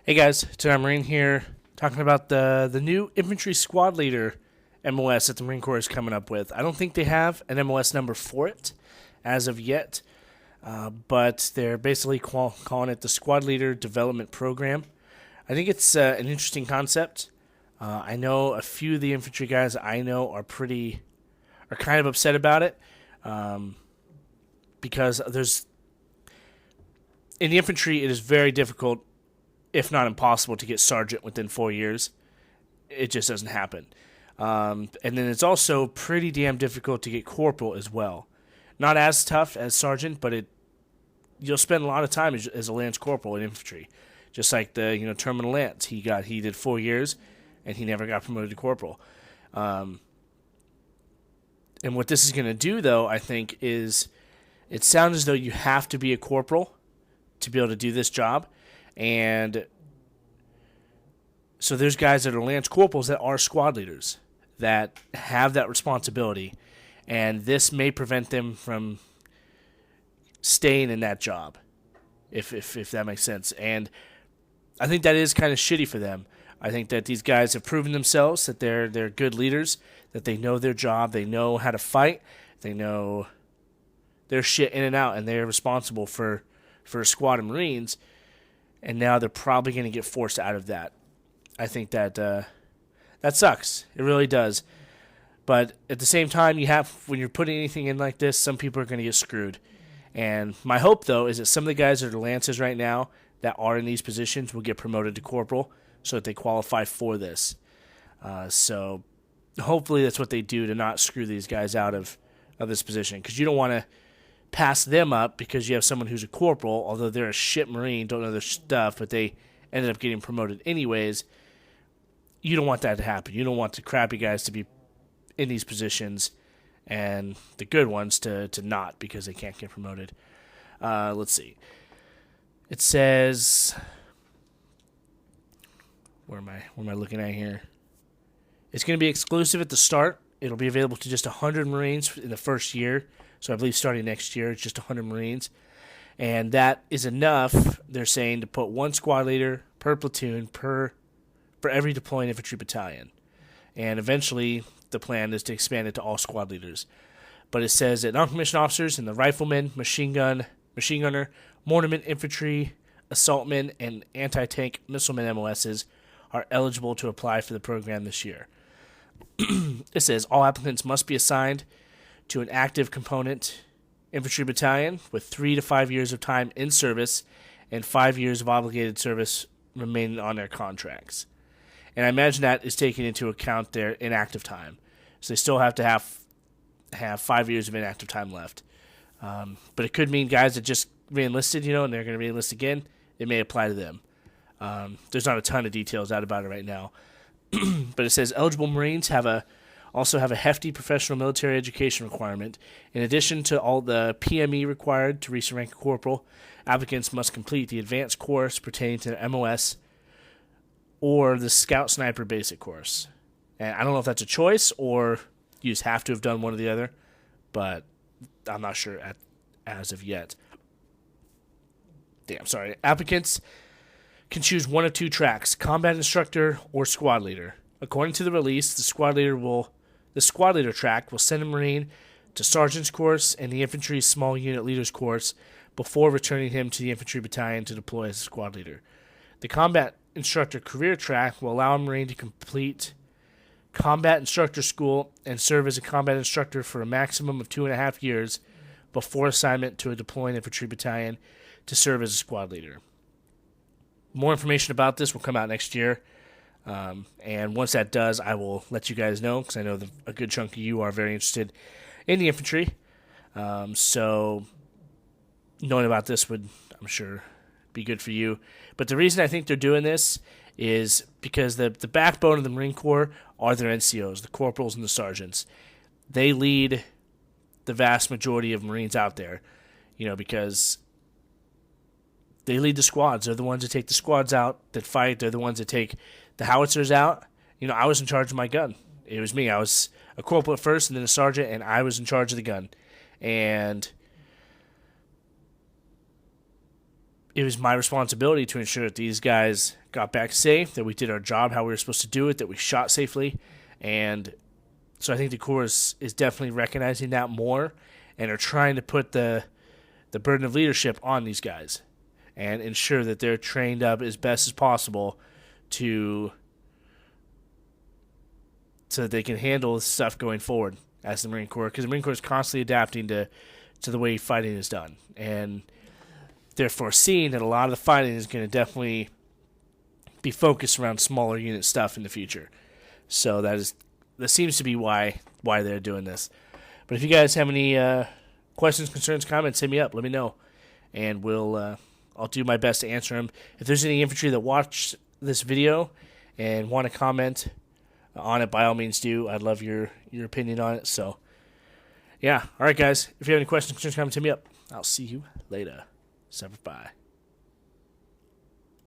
Hey guys, today I'm Marine here talking about the new Infantry Squad Leader MOS that the Marine Corps is coming up with. I don't think they have an MOS number for it as of yet, but they're basically calling it the Squad Leader Development Program. I think it's an interesting concept. I know a few of the infantry guys I know are kind of upset about it because there's in the infantry it is very difficult, if not impossible, to get sergeant within 4 years. It just doesn't happen. And then it's also pretty damn difficult to get corporal as well. Not as tough as sergeant, but you'll spend a lot of time as a lance corporal in infantry. Just like the terminal lance, he did 4 years, and he never got promoted to corporal. And what this is going to do, though, I think, is it sounds as though you have to be a corporal to be able to do this job. And so there's guys that are lance corporals that are squad leaders that have that responsibility, and this may prevent them from staying in that job, if that makes sense. And I think that is kind of shitty for them. I think that these guys have proven themselves that they're good leaders, that they know their job, they know how to fight, they know their shit in and out, and they're responsible for a squad of Marines. And now they're probably going to get forced out of that. I think that that sucks. It really does. But at the same time, when you're putting anything in like this, some people are going to get screwed. And my hope, though, is that some of the guys that are lances right now that are in these positions will get promoted to corporal so that they qualify for this. So hopefully that's what they do to not screw these guys out of this position. Because you don't want to pass them up because you have someone who's a corporal, although they're a shit Marine, don't know their stuff, but they ended up getting promoted anyways. You don't want that to happen. You don't want the crappy guys to be in these positions and the good ones to not because they can't get promoted. Let's see. It says, where am I looking at here? It's going to be exclusive at the start. It'll be available to just 100 Marines in the first year. So I believe starting next year, it's just 100 Marines. And that is enough, they're saying, to put one squad leader per platoon for every deploying infantry battalion. And eventually, the plan is to expand it to all squad leaders. But it says that non-commissioned officers and the riflemen, machine gunner, mortarman infantry, assaultmen, and anti-tank missilemen MOSs are eligible to apply for the program this year. It says all applicants must be assigned to an active component infantry battalion with 3 to 5 years of time in service and 5 years of obligated service remaining on their contracts. And I imagine that is taking into account their inactive time. So they still have to have 5 years of inactive time left. But it could mean guys that just re-enlisted, and they're going to re-enlist again. It may apply to them. There's not a ton of details out about it right now. But it says eligible Marines also have a hefty professional military education requirement. In addition to all the PME required to reach the rank of corporal, applicants must complete the advanced course pertaining to the MOS or the Scout Sniper basic course. And I don't know if that's a choice or you just have to have done one or the other, but I'm not sure as of yet. Sorry. Applicants can choose one of two tracks, combat instructor or squad leader. According to the release, the squad leader track will send a Marine to sergeant's course and the infantry small unit leader's course before returning him to the infantry battalion to deploy as a squad leader. The combat instructor career track will allow a Marine to complete combat instructor school and serve as a combat instructor for a maximum of 2.5 years before assignment to a deploying infantry battalion to serve as a squad leader. More information about this will come out next year. And once that does, I will let you guys know because I know a good chunk of you are very interested in the infantry. So knowing about this would, I'm sure, be good for you. But the reason I think they're doing this is because the backbone of the Marine Corps are their NCOs, the corporals and the sergeants. They lead the vast majority of Marines out there, because they lead the squads. They're the ones that take the squads out that fight. They're the ones that take the howitzers out. I was in charge of my gun. It was me. I was a corporal at first and then a sergeant, and I was in charge of the gun. And it was my responsibility to ensure that these guys got back safe, that we did our job how we were supposed to do it, that we shot safely. And so I think the Corps is definitely recognizing that more and are trying to put the burden of leadership on these guys and ensure that they're trained up as best as possible so that they can handle this stuff going forward as the Marine Corps, because the Marine Corps is constantly adapting to the way fighting is done. And they're foreseeing that a lot of the fighting is going to definitely be focused around smaller unit stuff in the future. So that seems to be why they're doing this. But if you guys have any questions, concerns, comments, hit me up. Let me know, and I'll do my best to answer them. If there's any infantry that watched this video and want to comment on it, by all means do. I'd love your opinion on it. So, yeah. All right, guys. If you have any questions, concerns, comments, hit me up. I'll see you later. Semper Fi.